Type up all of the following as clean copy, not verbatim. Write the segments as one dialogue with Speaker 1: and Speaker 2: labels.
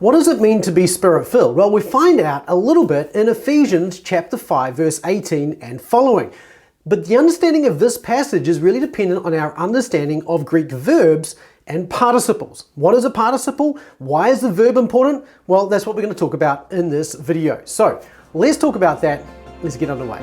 Speaker 1: What does it mean to be Spirit-filled? Well, we find out a little bit in Ephesians chapter 5, verse 18 and following. But the understanding of this passage is really dependent on our understanding of Greek verbs and participles. What is a participle? Why is the verb important? Well, that's what we're going to talk about in this video. So let's talk about that. Let's get underway.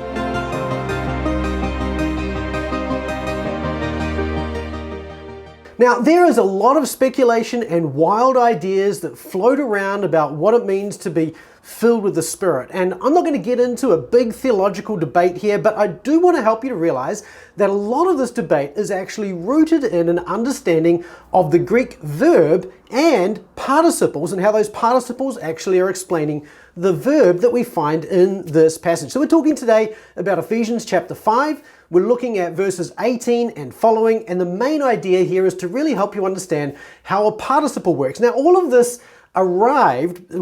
Speaker 1: Now, there is a lot of speculation and wild ideas that float around about what it means to be filled with the Spirit. And I'm not going to get into a big theological debate here, but I do want to help you to realize that a lot of this debate is actually rooted in an understanding of the Greek verb and participles and how those participles actually are explaining the verb that we find in this passage. So we're talking today about Ephesians chapter 5. We're looking at verses 18 and following, and the main idea here is to really help you understand how a participle works. Now, all of this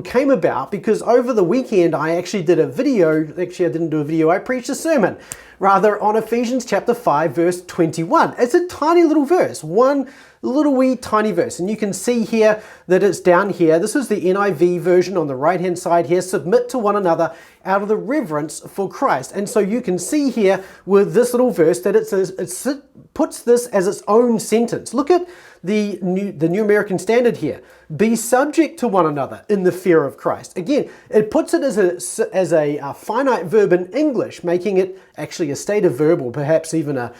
Speaker 1: came about because over the weekend I actually did a video. Actually, I didn't do a video, I preached a sermon rather on Ephesians chapter 5 verse 21. It's a tiny little verse, one little wee tiny verse, and you can see here that it's down here. This is the NIV version on the right hand side here. Submit to one another out of the reverence for Christ. And so you can see here with this little verse that it puts this as its own sentence. Look at the New American Standard here. Be subject to one another in the fear of Christ. Again, it puts it as a finite verb in English, making it actually a stative verb, or perhaps even a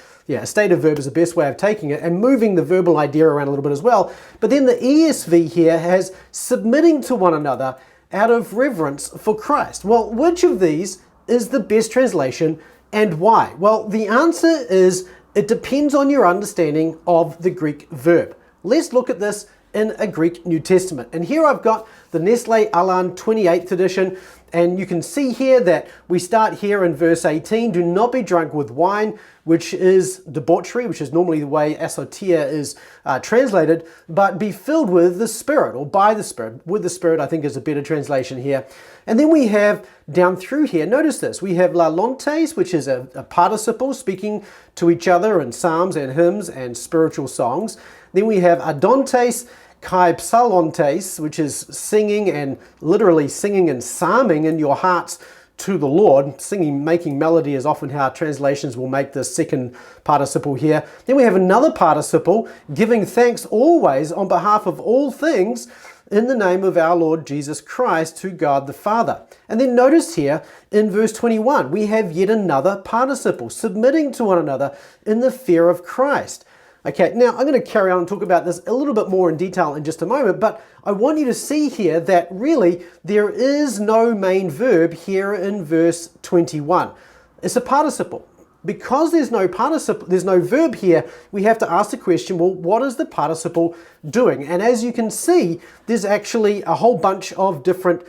Speaker 1: stative verb is the best way of taking it, and moving the verbal idea around a little bit as well. But then the ESV here has submitting to one another out of reverence for Christ. Well, which of these is the best translation and why? Well, the answer is it depends on your understanding of the Greek verb. Let's look at this in a Greek New Testament. And here I've got the Nestle Aland 28th edition, and you can see here that we start here in verse 18, do not be drunk with wine, which is debauchery, which is normally the way asotia is translated, but be filled with the Spirit, or by the Spirit. With the Spirit, I think, is a better translation here. And then we have down through here, notice this, we have lalontes, which is a participle speaking to each other in psalms and hymns and spiritual songs. Then we have adontes, kai psalontes, which is singing, and literally singing and psalming in your hearts to the Lord. Singing, making melody is often how translations will make the second participle here. Then we have another participle, giving thanks always on behalf of all things in the name of our Lord Jesus Christ to God the Father. And then notice here in verse 21, we have yet another participle, submitting to one another in the fear of Christ. Okay, now I'm going to carry on and talk about this a little bit more in detail in just a moment, but I want you to see here that really there is no main verb here in verse 21. It's a participle. Because there's no participle, there's no verb here, we have to ask the question, well, what is the participle doing? And as you can see, there's actually a whole bunch of different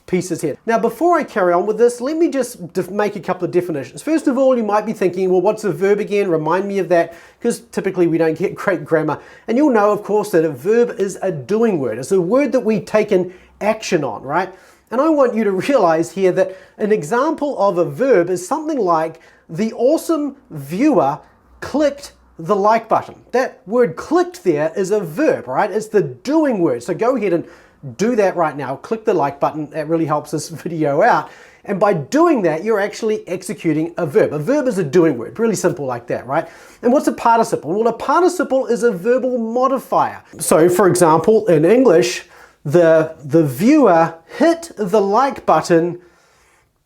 Speaker 1: pieces here. Now, before I carry on with this, let me just make a couple of definitions. First of all, you might be thinking, well, what's a verb again? Remind me of that, because typically we don't get great grammar. And you'll know, of course, that a verb is a doing word. It's a word that we take an action on, right? And I want you to realize here that an example of a verb is something like, the awesome viewer clicked the like button. That word clicked there is a verb, right? It's the doing word. So go ahead and do that right now. Click the like button. That really helps this video out. And by doing that, you're actually executing a verb. A verb is a doing word. Really simple like that, right? And what's a participle? Well, a participle is a verbal modifier. So for example, in English, the viewer hit the like button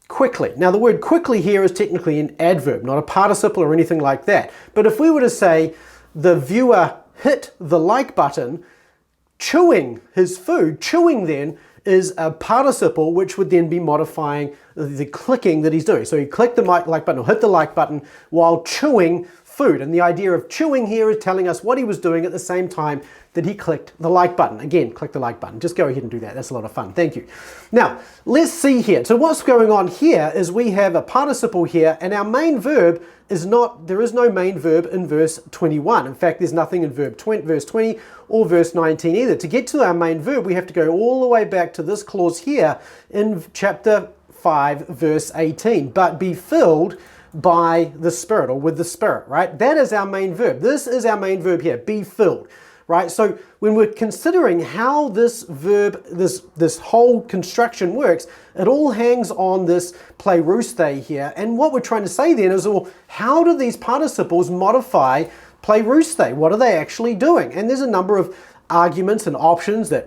Speaker 1: quickly. Now the word quickly here is technically an adverb, not a participle or anything like that. But if we were to say the viewer hit the like button, chewing his food, chewing then is a participle which would then be modifying the clicking that he's doing. So he clicked the like button or hit the like button while chewing food. And the idea of chewing here is telling us what he was doing at the same time that he clicked the like button. Again, click the like button. Just go ahead and do that. That's a lot of fun. Thank you. Now, let's see here. So what's going on here is we have a participle here, and our main verb is not, there is no main verb in verse 21. In fact, there's nothing in verse 20 or verse 19 either. To get to our main verb, we have to go all the way back to this clause here in chapter 5, verse 18. But be filled by the Spirit, or with the Spirit, right? That is our main verb. This is our main verb here, be filled. right? So when we're considering how this verb, this whole construction works, it all hangs on this plereuste here. And what we're trying to say then is, well, how do these participles modify plereuste? What are they actually doing? And there's a number of arguments and options that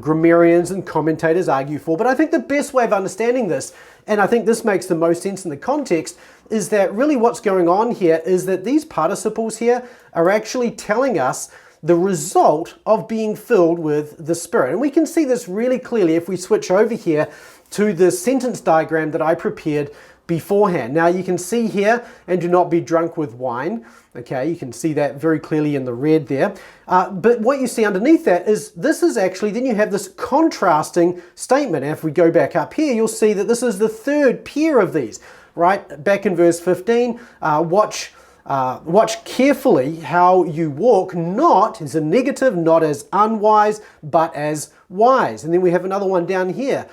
Speaker 1: grammarians and commentators argue for, but I think the best way of understanding this, and I think this makes the most sense in the context, is that really what's going on here is that these participles here are actually telling us the result of being filled with the Spirit. And we can see this really clearly if we switch over here to the sentence diagram that I prepared beforehand. Now you can see here, and do not be drunk with wine. Okay, you can see that very clearly in the red there. But what you see underneath that is, this is actually, then you have this contrasting statement. And if we go back up here, you'll see that this is the third pair of these, right? Back in verse 15, watch carefully how you walk, not as a negative, not as unwise, but as wise. And then we have another one down here.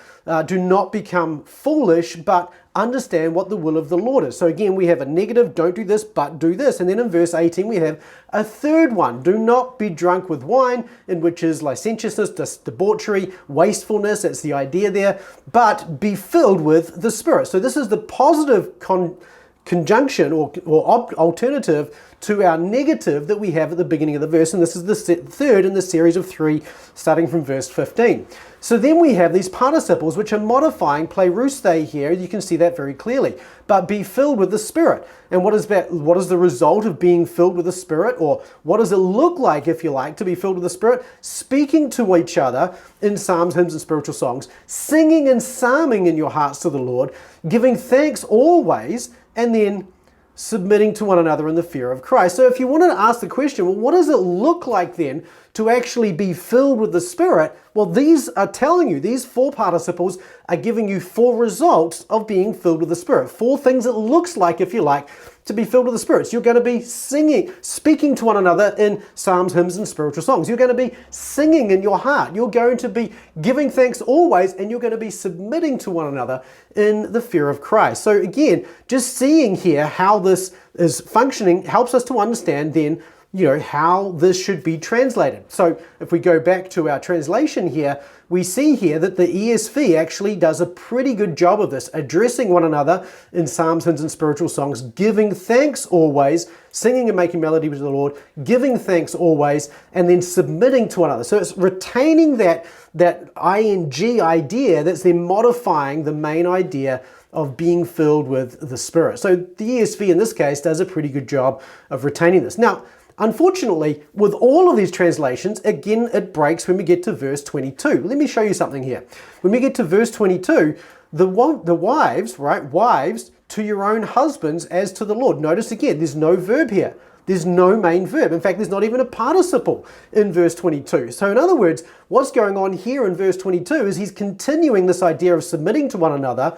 Speaker 1: Do not become foolish, but understand what the will of the Lord is. So again, we have a negative, don't do this, but do this. And then in verse 18, we have a third one. Do not be drunk with wine, in which is licentiousness, debauchery, wastefulness. That's the idea there. But be filled with the Spirit. So this is the positive conjunction or alternative to our negative that we have at the beginning of the verse, and this is the third in the series of 3 starting from verse 15. So then we have these participles which are modifying plereuste here. You can see that very clearly. But be filled with the Spirit. And what is that? What is the result of being filled with the Spirit? Or what does it look like, if you like, to be filled with the Spirit? Speaking to each other in psalms, hymns, and spiritual songs, singing and psalming in your hearts to the Lord, giving thanks always, and then submitting to one another in the fear of Christ. So if you wanted to ask the question, well, what does it look like then to actually be filled with the Spirit? Well, these are telling you, these 4 participles are giving you 4 results of being filled with the Spirit. 4 things it looks like, if you like, to be filled with the Spirit. So you're going to be singing, speaking to one another in psalms, hymns, and spiritual songs. You're going to be singing in your heart. You're going to be giving thanks always, and you're going to be submitting to one another in the fear of Christ. So again, just seeing here how this is functioning helps us to understand then, how this should be translated. So if we go back to our translation here, we see here that the ESV actually does a pretty good job of this, addressing one another in psalms, hymns, and spiritual songs, giving thanks always, singing and making melody to the Lord, giving thanks always, and then submitting to one another. So it's retaining that ing idea that's then modifying the main idea of being filled with the Spirit. So the ESV in this case does a pretty good job of retaining this. Now, unfortunately, with all of these translations, again, it breaks when we get to verse 22. Let me show you something here. When we get to verse 22, the wives, right? Wives, to your own husbands as to the Lord. Notice again, there's no verb here. There's no main verb. In fact, there's not even a participle in verse 22. So in other words, what's going on here in verse 22 is he's continuing this idea of submitting to one another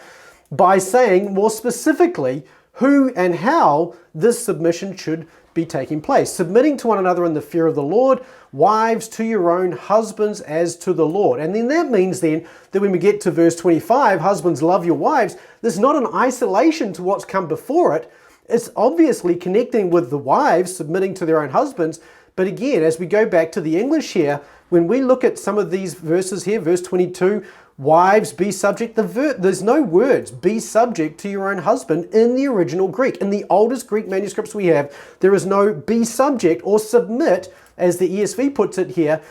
Speaker 1: by saying more specifically who and how this submission should be taking place. Submitting to one another in the fear of the Lord, wives to your own husbands as to the Lord. And then that means then that when we get to verse 25, husbands love your wives, there's not an isolation to what's come before it. It's obviously connecting with the wives submitting to their own husbands. But again, as we go back to the English here, when we look at some of these verses here, verse 22, wives, be subject, there's no words, be subject to your own husband in the original Greek. In the oldest Greek manuscripts we have, there is no be subject or submit, as the ESV puts it here,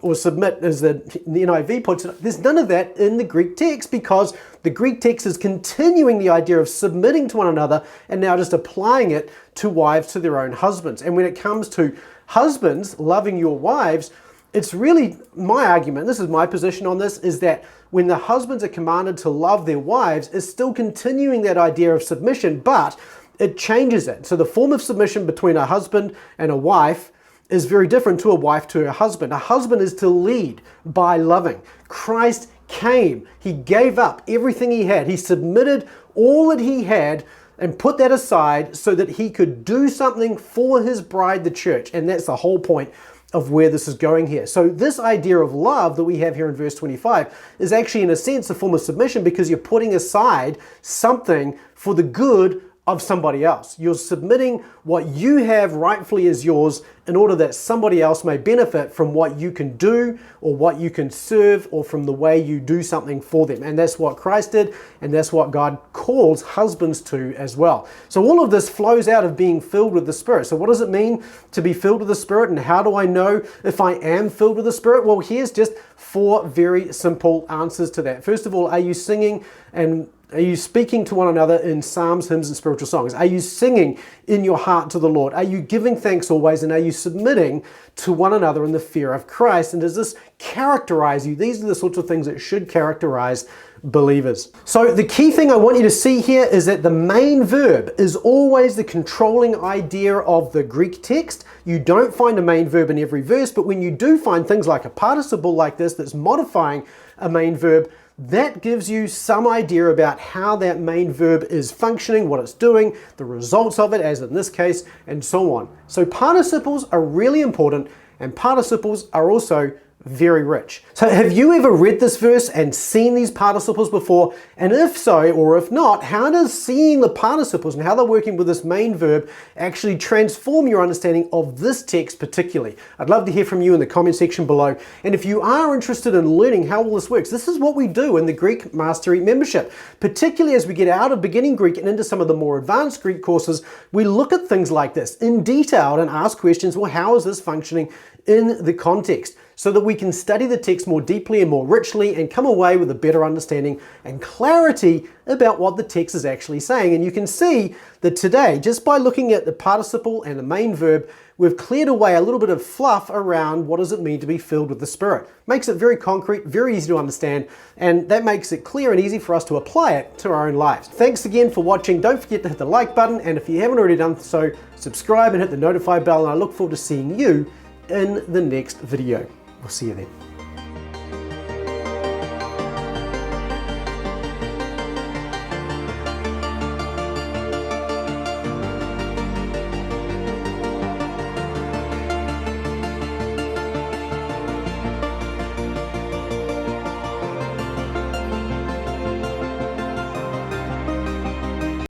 Speaker 1: or submit as the NIV puts it. There's none of that in the Greek text because the Greek text is continuing the idea of submitting to one another and now just applying it to wives to their own husbands. And when it comes to husbands loving your wives, it's really my argument, this is my position on this, is that when the husbands are commanded to love their wives, it's still continuing that idea of submission, but it changes it. So the form of submission between a husband and a wife is very different to a wife to a husband. A husband is to lead by loving. Christ came. He gave up everything he had. He submitted all that he had and put that aside so that he could do something for his bride, the church. And that's the whole point of where this is going here. So this idea of love that we have here in verse 25 is actually in a sense a form of submission because you're putting aside something for the good of somebody else. You're submitting what you have rightfully as yours in order that somebody else may benefit from what you can do or what you can serve or from the way you do something for them. And that's what Christ did, and that's what God calls husbands to as well. So all of this flows out of being filled with the Spirit. So what does it mean to be filled with the Spirit, and how do I know if I am filled with the Spirit? Well, here's just 4 very simple answers to that. First of all, are you singing and are you speaking to one another in psalms, hymns, and spiritual songs? Are you singing in your heart to the Lord? Are you giving thanks always? And are you submitting to one another in the fear of Christ? And does this characterize you? These are the sorts of things that should characterize believers. So the key thing I want you to see here is that the main verb is always the controlling idea of the Greek text. You don't find a main verb in every verse, but when you do find things like a participle like this that's modifying a main verb, that gives you some idea about how that main verb is functioning, what it's doing, the results of it, as in this case, and so on. So participles are really important, and participles are also very rich. So have you ever read this verse and seen these participles before? And if so, or if not, how does seeing the participles and how they're working with this main verb actually transform your understanding of this text particularly? I'd love to hear from you in the comment section below. And if you are interested in learning how all this works, this is what we do in the Greek Mastery membership. Particularly as we get out of beginning Greek and into some of the more advanced Greek courses, we look at things like this in detail and ask questions, well, how is this functioning in the context? So that we can study the text more deeply and more richly and come away with a better understanding and clarity about what the text is actually saying. And you can see that today, just by looking at the participle and the main verb, we've cleared away a little bit of fluff around what does it mean to be filled with the Spirit. Makes it very concrete, very easy to understand, and that makes it clear and easy for us to apply it to our own lives. Thanks again for watching. Don't forget to hit the like button, and if you haven't already done so, subscribe and hit the notify bell, and I look forward to seeing you in the next video. We'll see you then.